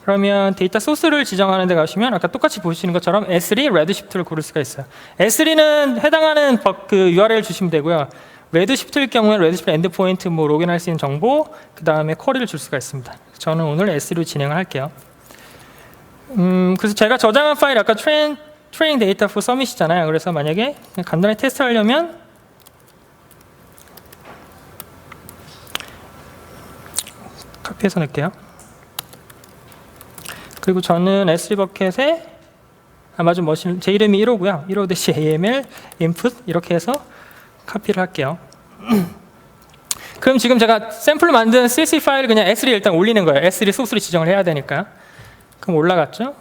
그러면 데이터 소스를 지정하는 데 가시면 아까 똑같이 보시는 것처럼 S3, 레드시프트를 고를 수가 있어요. S3는 해당하는 그 URL 주시면 되고요. 레드시프트일 경우에는 레드시프트 엔드포인트, 뭐 로그인할 수 있는 정보, 그 다음에 쿼리를 줄 수가 있습니다. 저는 오늘 S3로 진행을 할게요. 그래서 제가 저장한 파일 아까 트레이닝 데이터 for 서밋이잖아요. 그래서 만약에 간단히 테스트 하려면 카피해서 넣을게요. 그리고 저는 S3 버켓에 아마존 머신, 제 이름이 1호고요. 1호-AML, input 이렇게 해서 카피를 할게요. 그럼 지금 제가 샘플로 만든 CSV 파일을 그냥 S3에 일단 올리는 거예요. S3 소스를 지정을 해야 되니까. 그럼 올라갔죠?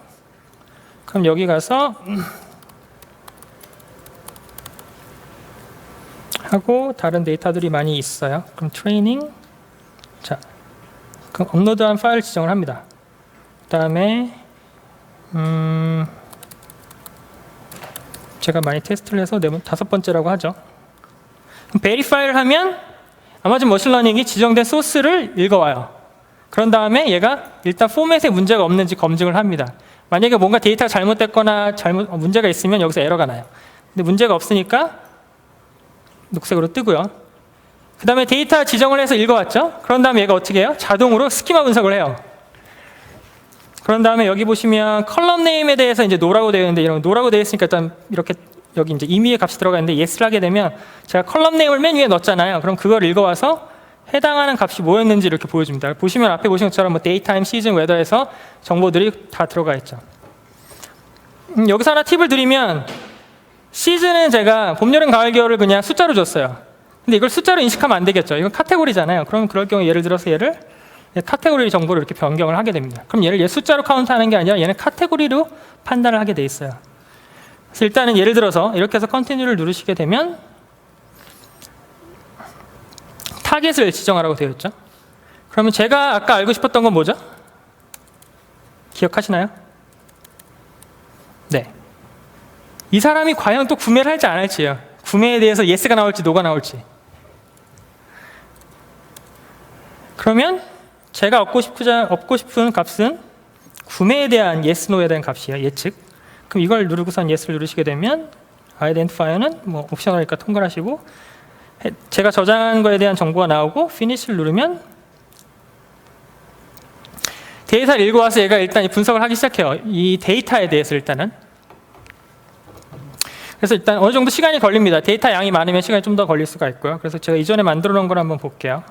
그럼 여기 가서 하고 다른 데이터들이 많이 있어요. 그럼 트레이닝, 자, 그럼 업로드한 파일 지정을 합니다. 그 다음에 제가 많이 테스트를 해서 5번째라고 하죠. 베리파이를 하면 아마존 머신러닝이 지정된 소스를 읽어와요. 그런 다음에 얘가 일단 포맷에 문제가 없는지 검증을 합니다. 만약에 뭔가 데이터가 잘못됐거나 문제가 있으면 여기서 에러가 나요. 근데 문제가 없으니까 녹색으로 뜨고요. 그 다음에 데이터 지정을 해서 읽어왔죠. 그런 다음에 얘가 어떻게 해요? 자동으로 스키마 분석을 해요. 그런 다음에 여기 보시면 컬럼 네임에 대해서 이제 노라고 되어 있는데, 이런 노라고 되어 있으니까 일단 이렇게 여기 이제 임의의 값이 들어가 있는데 yes를 하게 되면 제가 컬럼 네임을 맨 위에 넣었잖아요. 그럼 그걸 읽어와서 해당하는 값이 뭐였는지 이렇게 보여줍니다. 보시면 앞에 보신 것처럼 뭐 데이 타임, 시즌, 웨더에서 정보들이 다 들어가 있죠. 여기서 하나 팁을 드리면 시즌은 제가 봄, 여름, 가을, 겨울을 그냥 숫자로 줬어요. 근데 이걸 숫자로 인식하면 안 되겠죠. 이건 카테고리잖아요. 그럼 그럴 경우 예를 들어서 얘를 카테고리 정보를 이렇게 변경을 하게 됩니다. 그럼 얘를 숫자로 카운트하는 게 아니라 얘는 카테고리로 판단을 하게 돼 있어요. 그래서 일단은 예를 들어서 이렇게 해서 컨티뉴를 누르시게 되면 타겟을 지정하라고 되어 있죠. 그러면 제가 아까 알고 싶었던 건 뭐죠? 기억하시나요? 네. 이 사람이 과연 또 구매를 할지 안 할지요. 구매에 대해서 yes가 나올지 no가 나올지. 그러면 제가 얻고 싶은 값은 구매에 대한 yes, no에 대한 값이에요. 예측. 그럼 이걸 누르고선 yes를 누르시게 되면 identifier는 뭐 옵셔널이니까 통과를 하시고 제가 저장한 거에 대한 정보가 나오고 finish를 누르면 데이터를 읽고 와서 얘가 일단 분석을 하기 시작해요. 이 데이터에 대해서 일단은. 그래서 일단 어느 정도 시간이 걸립니다. 데이터 양이 많으면 시간이 좀 더 걸릴 수가 있고요. 그래서 제가 이전에 만들어 놓은 걸 한번 볼게요.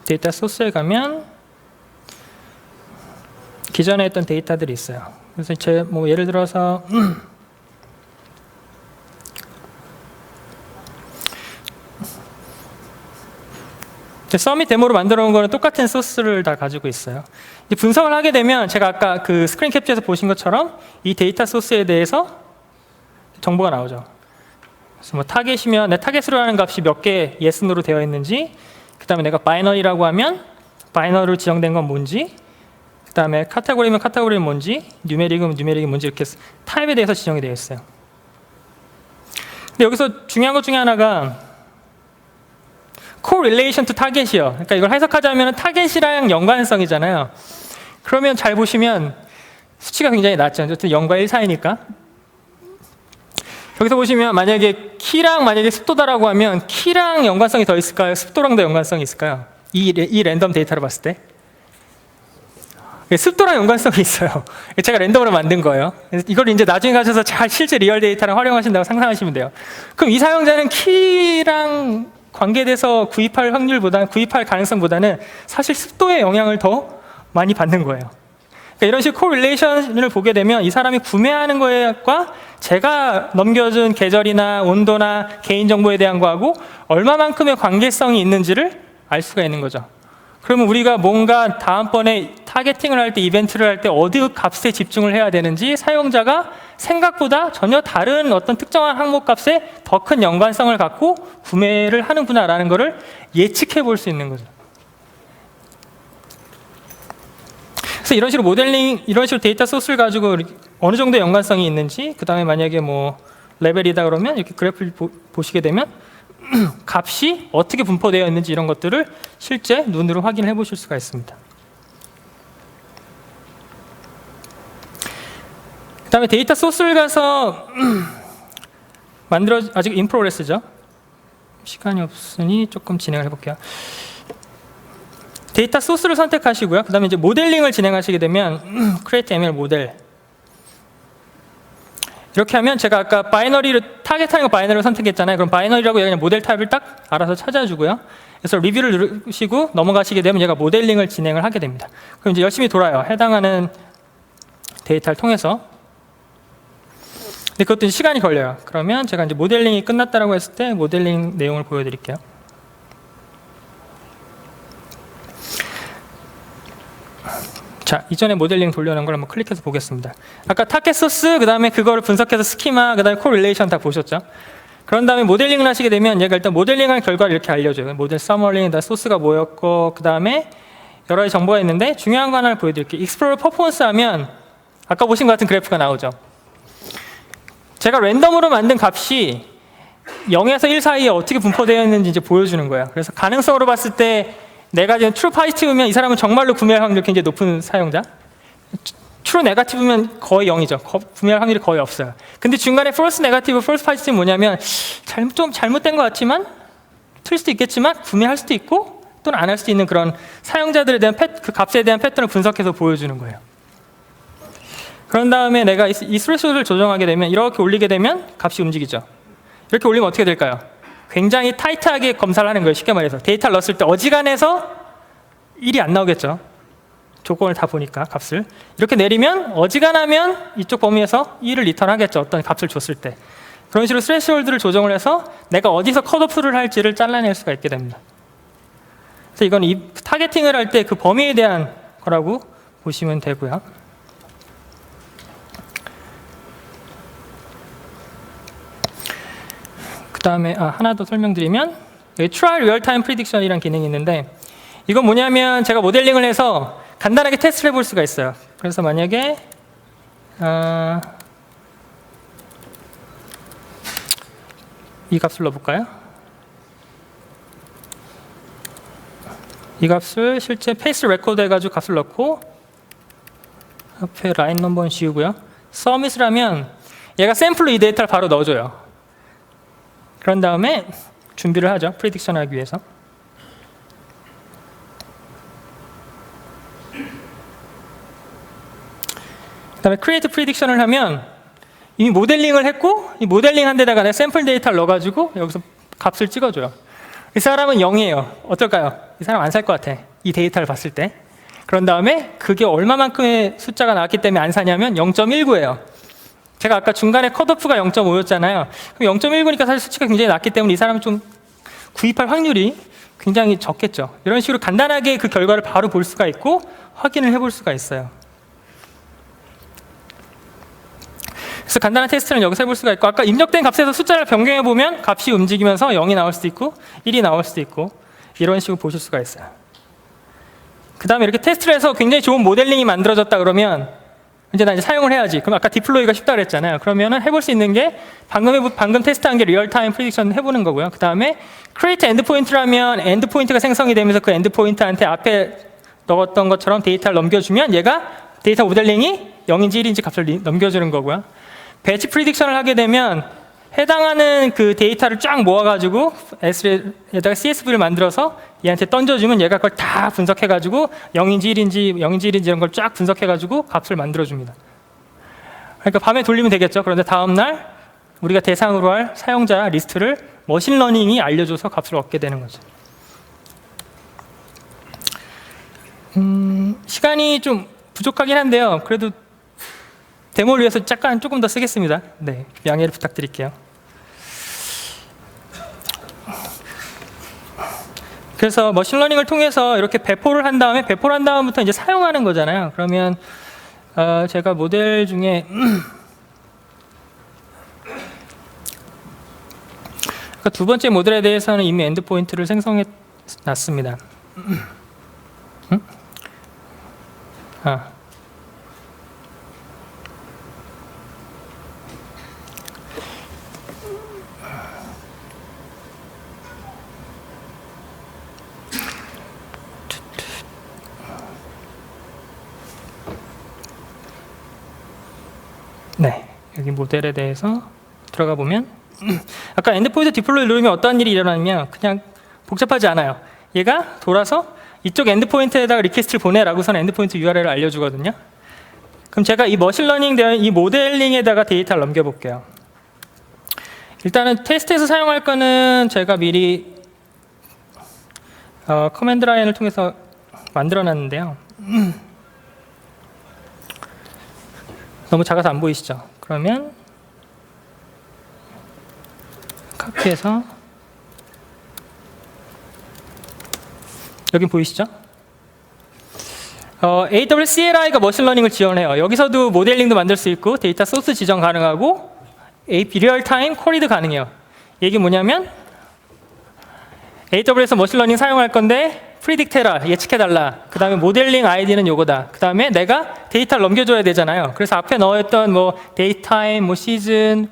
데이터 소스에 가면 기존에 했던 데이터들이 있어요. 그래서 제 뭐 예를 들어서 서밋 데모로 만들어 놓은 거는 똑같은 소스를 다 가지고 있어요. 이제 분석을 하게 되면 제가 아까 그 스크린 캡처에서 보신 것처럼 이 데이터 소스에 대해서 정보가 나오죠. 그래서 뭐 타겟이면 내 타겟으로 하는 값이 몇 개 yes, no로 되어 있는지, 그 다음에 내가 바이너리라고 하면 바이너리로 지정된 건 뭔지, 그 다음에 카테고리면 카테고리는 뭔지, 뉴메릭은 뉴메릭이 뭔지 이렇게 타입에 대해서 지정이 되어 있어요. 근데 여기서 중요한 것 중에 하나가 correlation to target이요. 그러니까 이걸 해석하자면 타겟이랑 연관성이잖아요. 그러면 잘 보시면 수치가 굉장히 낮죠. 어쨌든 0과 1 사이니까. 여기서 보시면 만약에 키랑 만약에 습도다라고 하면 키랑 연관성이 더 있을까요? 습도랑 더 연관성이 있을까요? 이 랜덤 데이터를 봤을 때. 습도랑 연관성이 있어요. 제가 랜덤으로 만든 거예요. 이걸 이제 나중에 가셔서 잘 실제 리얼 데이터랑 활용하신다고 상상하시면 돼요. 그럼 이 사용자는 키랑 관계돼서 구입할 가능성보다는 사실 습도의 영향을 더 많이 받는 거예요. 그러니까 이런 식으로 코릴레이션을 보게 되면 이 사람이 구매하는 거과 제가 넘겨준 계절이나 온도나 개인정보에 대한 거하고 얼마만큼의 관계성이 있는지를 알 수가 있는 거죠. 그러면 우리가 뭔가 다음번에 타겟팅을 할 때, 이벤트를 할 때 어디 값에 집중을 해야 되는지 사용자가 생각보다 전혀 다른 어떤 특정한 항목 값에 더 큰 연관성을 갖고 구매를 하는구나라는 것을 예측해 볼 수 있는 거죠. 그래서 이런 식으로 모델링, 이런 식으로 데이터 소스를 가지고 어느 정도 연관성이 있는지, 그 다음에 만약에 뭐 레벨이다 그러면 이렇게 그래프를 보시게 되면 값이 어떻게 분포되어 있는지 이런 것들을 실제 눈으로 확인해 보실 수가 있습니다. 그 다음에 데이터 소스를 가서 아직 인 프로그레스죠. 시간이 없으니 조금 진행을 해볼게요. 데이터 소스를 선택하시고요. 그 다음에 이제 모델링을 진행하시게 되면 create ML 모델 이렇게 하면 제가 아까 바이너리를 타겟하는 거 바이너리를 선택했잖아요. 그럼 바이너리라고 얘가 그냥 모델 타입을 딱 알아서 찾아주고요. 그래서 리뷰를 누르시고 넘어가시게 되면 얘가 모델링을 진행을 하게 됩니다. 그럼 이제 열심히 돌아요. 해당하는 데이터를 통해서. 근데 그것도 시간이 걸려요. 그러면 제가 이제 모델링이 끝났다라고 했을 때 모델링 내용을 보여드릴게요. 자, 이전에 모델링 돌려놓은 걸 한번 클릭해서 보겠습니다. 아까 타겟 소스, 그 다음에 그거를 분석해서 스키마, 그 다음에 코릴레이션 다 보셨죠? 그런 다음에 모델링을 하시게 되면 얘가 일단 모델링한 결과를 이렇게 알려줘요. 모델 서머리, 소스가 뭐였고, 그 다음에 여러 가지 정보가 있는데 중요한 거 하나를 보여드릴게요. 익스플로러 퍼포먼스 하면 아까 보신 것 같은 그래프가 나오죠. 제가 랜덤으로 만든 값이 0에서 1 사이에 어떻게 분포되어 있는지 이제 보여주는 거예요. 그래서 가능성으로 봤을 때 내가 지금 트루 파지티브면 이 사람은 정말로 구매할 확률이 굉장히 높은 사용자. 트루 네거티브면 거의 0이죠. 구매할 확률이 거의 없어요. 근데 중간에 false 네거티브, false 파지티브 뭐냐면 좀 잘못된 것 같지만 틀 수도 있겠지만 구매할 수도 있고 또는 안 할 수도 있는 그런 사용자들에 대한 그 값에 대한 패턴을 분석해서 보여주는 거예요. 그런 다음에 내가 이 스레시홀드를 조정하게 되면 이렇게 올리게 되면 값이 움직이죠. 이렇게 올리면 어떻게 될까요? 굉장히 타이트하게 검사를 하는 거예요. 쉽게 말해서 데이터를 넣었을 때 어지간해서 1이 안 나오겠죠. 조건을 다 보니까 값을 이렇게 내리면 어지간하면 이쪽 범위에서 1을 리턴하겠죠. 어떤 값을 줬을 때. 그런 식으로 스레시홀드를 조정을 해서 내가 어디서 컷오프를 할지를 잘라낼 수가 있게 됩니다. 그래서 이건 이 타겟팅을 할 때 그 범위에 대한 거라고 보시면 되고요. 그 다음에 하나 더 설명드리면 Try Real Time Prediction이라는 기능이 있는데 이건 뭐냐면 제가 모델링을 해서 간단하게 테스트를 해볼 수가 있어요. 그래서 만약에 이 값을 넣어볼까요? 이 값을 실제 페이스 레코드 해가지고 값을 넣고 앞에 라인 넘버는 지우고요. 서밋을 하면 얘가 샘플로 이 데이터를 바로 넣어줘요. 그런 다음에 준비를 하죠. 프리딕션 하기 위해서. 그 다음에 create prediction을 하면 이미 모델링을 했고 이 모델링한 데다가 내 샘플 데이터를 넣어가지고 여기서 값을 찍어줘요. 이 사람은 0이에요. 어떨까요? 이 사람 안 살 것 같아. 이 데이터를 봤을 때. 그런 다음에 그게 얼마만큼의 숫자가 나왔기 때문에 안 사냐면 0.19예요. 제가 아까 중간에 컷오프가 0.5였잖아요. 그럼 0.19니까 사실 수치가 굉장히 낮기 때문에 이 사람은 좀 구입할 확률이 굉장히 적겠죠. 이런 식으로 간단하게 그 결과를 바로 볼 수가 있고 확인을 해볼 수가 있어요. 그래서 간단한 테스트는 여기서 해볼 수가 있고 아까 입력된 값에서 숫자를 변경해보면 값이 움직이면서 0이 나올 수도 있고 1이 나올 수도 있고 이런 식으로 보실 수가 있어요. 그 다음에 이렇게 테스트를 해서 굉장히 좋은 모델링이 만들어졌다 그러면 이제 나 사용을 해야지. 그럼 아까 디플로이가 쉽다 그랬잖아요. 그러면은 해볼 수 있는 게 방금 테스트한 게 리얼타임 프리딕션 해보는 거고요. 그 다음에 create endpoint라면 endpoint가 생성이 되면서 그 endpoint한테 앞에 넣었던 것처럼 데이터를 넘겨주면 얘가 데이터 모델링이 0인지 1인지 값을 넘겨주는 거고요. 배치 프리딕션을 하게 되면 해당하는 그 데이터를 쫙 모아가지고 S에다가 CSV를 만들어서 얘한테 던져주면 얘가 그걸 다 분석해가지고 0인지 1인지 이런 걸 쫙 분석해가지고 값을 만들어줍니다. 그러니까 밤에 돌리면 되겠죠. 그런데 다음날 우리가 대상으로 할 사용자 리스트를 머신러닝이 알려줘서 값을 얻게 되는 거죠. 시간이 좀 부족하긴 한데요. 그래도 데모를 위해서 조금 더 쓰겠습니다. 네, 양해를 부탁드릴게요. 그래서 머신러닝을 통해서 이렇게 배포를 한 다음부터 이제 사용하는 거잖아요. 그러면 제가 모델 중에 두 번째 모델에 대해서는 이미 엔드포인트를 생성해 놨습니다. 네, 여기 모델에 대해서 들어가 보면 아까 엔드포인트 디플로이 누르면 어떤 일이 일어나냐면 그냥 복잡하지 않아요. 얘가 돌아서 이쪽 엔드포인트에다가 리퀘스트를 보내라고선 엔드포인트 URL을 알려주거든요. 그럼 제가 이 머신러닝 되어 이 모델링에다가 데이터를 넘겨볼게요. 일단은 테스트에서 사용할 거는 제가 미리 커맨드 라인을 통해서 만들어놨는데요. 너무 작아서 안 보이시죠? 그러면 카피해서 여기 보이시죠? AWS CLI가 머신러닝을 지원해요. 여기서도 모델링도 만들 수 있고 데이터 소스 지정 가능하고 리얼타임 쿼리도 가능해요. 이게 뭐냐면 AWS 머신러닝 사용할 건데 프리딕트해라, 예측해달라. 그 다음에 모델링 아이디는 요거다. 그 다음에 내가 데이터를 넘겨줘야 되잖아요. 그래서 앞에 넣었던 뭐 데이타임, 뭐 시즌,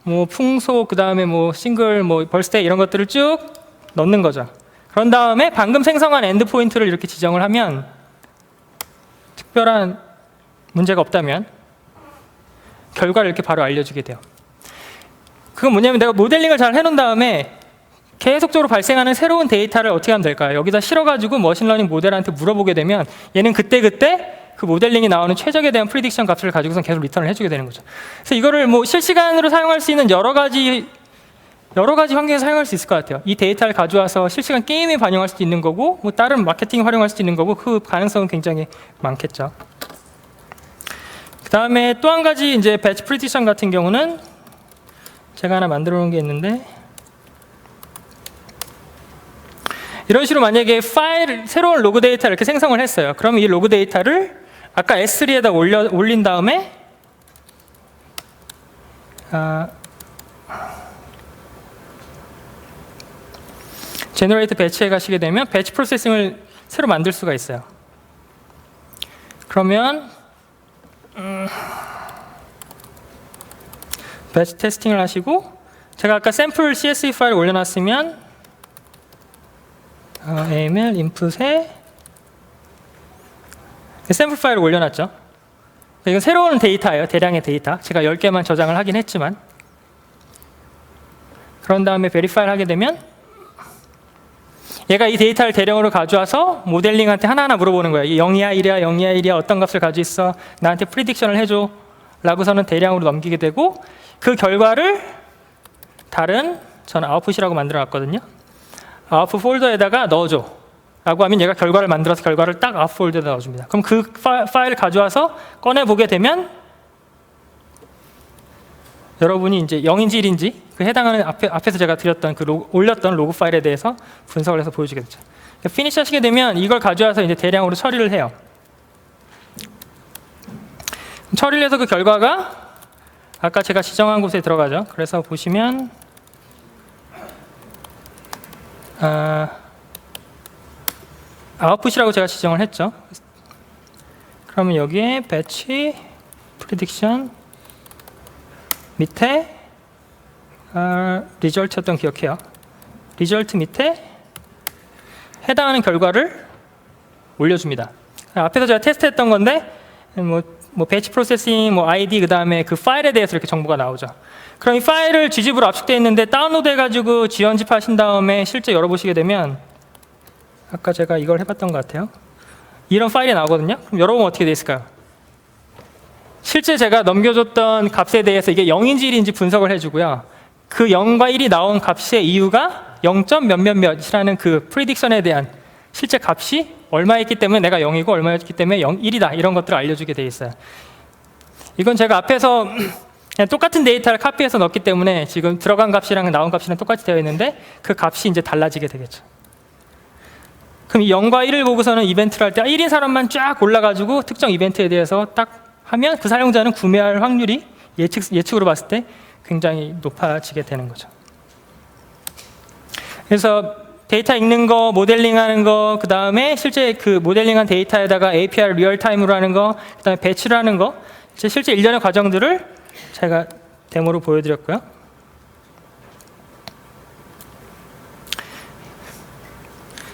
뭐 풍속, 그 다음에 뭐 싱글, 뭐 벌스데이 이런 것들을 쭉 넣는 거죠. 그런 다음에 방금 생성한 엔드포인트를 이렇게 지정을 하면 특별한 문제가 없다면 결과를 이렇게 바로 알려주게 돼요. 그건 뭐냐면 내가 모델링을 잘 해놓은 다음에 계속적으로 발생하는 새로운 데이터를 어떻게 하면 될까요? 여기다 실어가지고 머신러닝 모델한테 물어보게 되면 얘는 그때그때 그 모델링이 나오는 최적에 대한 프리딕션 값을 가지고선 계속 리턴을 해주게 되는 거죠. 그래서 이거를 뭐 실시간으로 사용할 수 있는 여러 가지 환경에서 사용할 수 있을 것 같아요. 이 데이터를 가져와서 실시간 게임에 반영할 수도 있는 거고 뭐 다른 마케팅 활용할 수도 있는 거고 그 가능성은 굉장히 많겠죠. 그 다음에 또 한 가지 이제 배치 프리딕션 같은 경우는 제가 하나 만들어 놓은 게 있는데 이런 식으로 만약에 새로운 로그 데이터를 이렇게 생성을 했어요. 그러면 이 로그 데이터를 아까 S3에다 올린 다음에 제너레이트 배치에 가시게 되면 배치 프로세싱을 새로 만들 수가 있어요. 그러면 배치 테스팅을 하시고 제가 아까 샘플 CSV 파일을 올려놨으면 AML 인풋에 샘플 파일을 올려놨죠. 이건 새로운 데이터예요. 대량의 데이터. 제가 10개만 저장을 하긴 했지만. 그런 다음에 베리파이를 하게 되면 얘가 이 데이터를 대량으로 가져와서 모델링한테 하나하나 물어보는 거예요. 0이야 1이야 0이야 1이야 어떤 값을 가지고 있어? 나한테 프리딕션을 해줘 라고서는 대량으로 넘기게 되고 그 결과를 다른 저는 아웃풋이라고 만들어 놨거든요. 아웃풋 폴더에다가 넣어줘 라고 하면 얘가 결과를 만들어서 결과를 딱 아웃풋 폴더에 넣어줍니다. 그럼 그 파일을 가져와서 꺼내보게 되면 여러분이 이제 0인지 1인지 그 해당하는 앞에서 제가 드렸던 그 올렸던 로그 파일에 대해서 분석을 해서 보여주게 되죠. 피니시 하시게 되면 이걸 가져와서 이제 대량으로 처리를 해요. 처리를 해서 그 결과가 아까 제가 지정한 곳에 들어가죠. 그래서 보시면 아웃풋이라고 제가 지정을 했죠. 그러면 여기에 배치 프리딕션 밑에 리절트였던 기억해요. 리절트 밑에 해당하는 결과를 올려줍니다. 앞에서 제가 테스트했던 건데 뭐 배치 프로세싱, 뭐 ID, 그 다음에 그 파일에 대해서 이렇게 정보가 나오죠. 그럼 이 파일을 Gzip으로 압축되어 있는데 다운로드 해가지고 Gunzip 하신 다음에 실제 열어보시게 되면 아까 제가 이걸 해봤던 것 같아요. 이런 파일이 나오거든요. 그럼 열어보면 어떻게 돼 있을까요? 실제 제가 넘겨줬던 값에 대해서 이게 0인지 1인지 분석을 해주고요. 그 0과 1이 나온 값의 이유가 0. 몇몇몇이라는 그 프리딕션에 대한 실제 값이 얼마였기 때문에 내가 0이고 얼마였기 때문에 1이다 이런 것들을 알려주게 돼 있어요. 이건 제가 앞에서 그냥 똑같은 데이터를 카피해서 넣었기 때문에 지금 들어간 값이랑 나온 값이랑 똑같이 되어 있는데 그 값이 이제 달라지게 되겠죠. 그럼 이 0과 1을 보고서는 이벤트를 할 때 1인 사람만 쫙 골라가지고 특정 이벤트에 대해서 딱 하면 그 사용자는 구매할 확률이 예측으로 봤을 때 굉장히 높아지게 되는 거죠. 그래서 데이터 읽는 거, 모델링하는 거, 그 다음에 실제 그 모델링한 데이터에다가 API를 리얼타임으로 하는 거, 그 다음에 배치를 하는 거, 실제 일련의 과정들을 제가 데모로 보여드렸고요.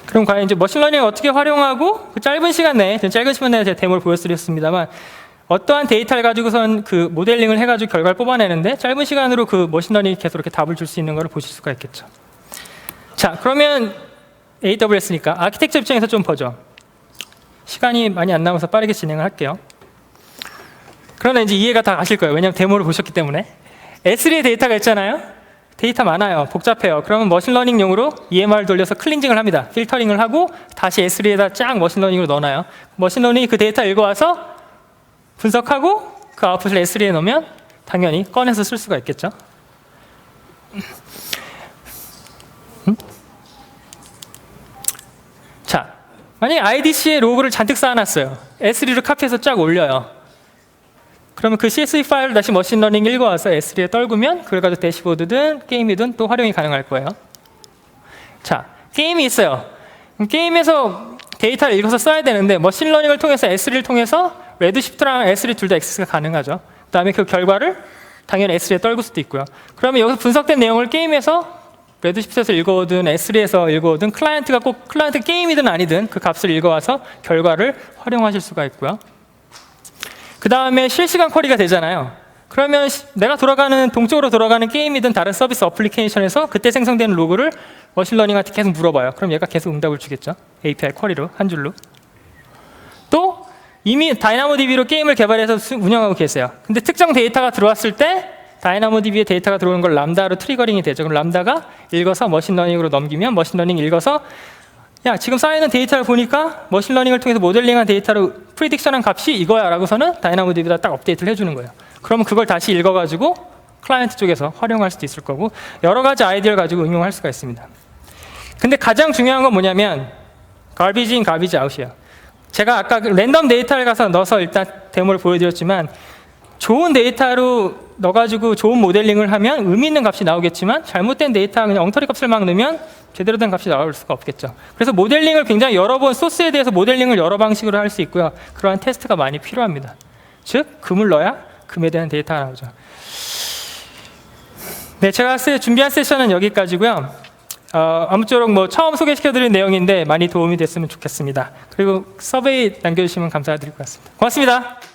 그럼 과연 이제 머신러닝을 어떻게 활용하고 그 짧은 시간 내에 제가 데모를 보여드렸습니다만 어떠한 데이터를 가지고선 그 모델링을 해가지고 결과를 뽑아내는데 짧은 시간으로 그 머신러닝이 계속 이렇게 답을 줄 수 있는 걸 보실 수가 있겠죠. 자, 그러면 AWS니까 아키텍처 입장에서 좀 보죠. 시간이 많이 안 남아서 빠르게 진행을 할게요. 그러나 이제 이해가 다 가실 거예요. 왜냐하면 데모를 보셨기 때문에. S3의 데이터가 있잖아요. 데이터 많아요. 복잡해요. 그러면 머신러닝용으로 EMR 돌려서 클린징을 합니다. 필터링을 하고 다시 S3에다 쫙 머신러닝으로 넣어놔요. 머신러닝이 그 데이터 읽어와서 분석하고 그 아웃풋을 S3에 넣으면 당연히 꺼내서 쓸 수가 있겠죠. 자, 만약에 IDC에 로그를 잔뜩 쌓아놨어요. S3를 카피해서 쫙 올려요. 그러면 그 CSV 파일을 다시 머신러닝 읽어와서 S3에 떨구면 그걸 가지고 대시보드든 게임이든 또 활용이 가능할 거예요. 자, 게임이 있어요. 게임에서 데이터를 읽어서 써야 되는데 머신러닝을 통해서 S3를 통해서 레드시프트랑 S3 둘 다 액세스가 가능하죠. 그 다음에 그 결과를 당연히 S3에 떨굴 수도 있고요. 그러면 여기서 분석된 내용을 게임에서 레드시프트에서 읽어오든 S3에서 읽어오든 클라이언트가 꼭 클라이언트 게임이든 아니든 그 값을 읽어와서 결과를 활용하실 수가 있고요. 그 다음에 실시간 쿼리가 되잖아요. 그러면 내가 동적으로 돌아가는 게임이든 다른 서비스 어플리케이션에서 그때 생성되는 로그를 머신러닝한테 계속 물어봐요. 그럼 얘가 계속 응답을 주겠죠. API 쿼리로, 한 줄로. 또 이미 다이나모DB로 게임을 개발해서 운영하고 계세요. 근데 특정 데이터가 들어왔을 때 다이나모DB에 데이터가 들어오는 걸 람다로 트리거링이 되죠. 그럼 람다가 읽어서 머신러닝으로 넘기면 머신러닝 읽어서 야, 지금 쌓여있는 데이터를 보니까 머신러닝을 통해서 모델링한 데이터로 프리딕션한 값이 이거야 라고서는 다이나모DB에다 딱 업데이트를 해주는 거예요. 그러면 그걸 다시 읽어가지고 클라이언트 쪽에서 활용할 수도 있을 거고 여러 가지 아이디어를 가지고 응용할 수가 있습니다. 근데 가장 중요한 건 뭐냐면 garbage in, garbage out이에요. 제가 아까 랜덤 데이터를 넣어서 일단 데모를 보여드렸지만 좋은 데이터로 넣어가지고 좋은 모델링을 하면 의미 있는 값이 나오겠지만 잘못된 데이터 그냥 엉터리 값을 막 넣으면 제대로 된 값이 나올 수가 없겠죠. 그래서 모델링을 굉장히 여러 번 소스에 대해서 모델링을 여러 방식으로 할 수 있고요. 그러한 테스트가 많이 필요합니다. 즉 금을 넣어야 금에 대한 데이터가 나오죠. 네, 제가 준비한 세션은 여기까지고요. 아무쪼록 뭐 처음 소개시켜드린 내용인데 많이 도움이 됐으면 좋겠습니다. 그리고 서베이 남겨주시면 감사드릴 것 같습니다. 고맙습니다.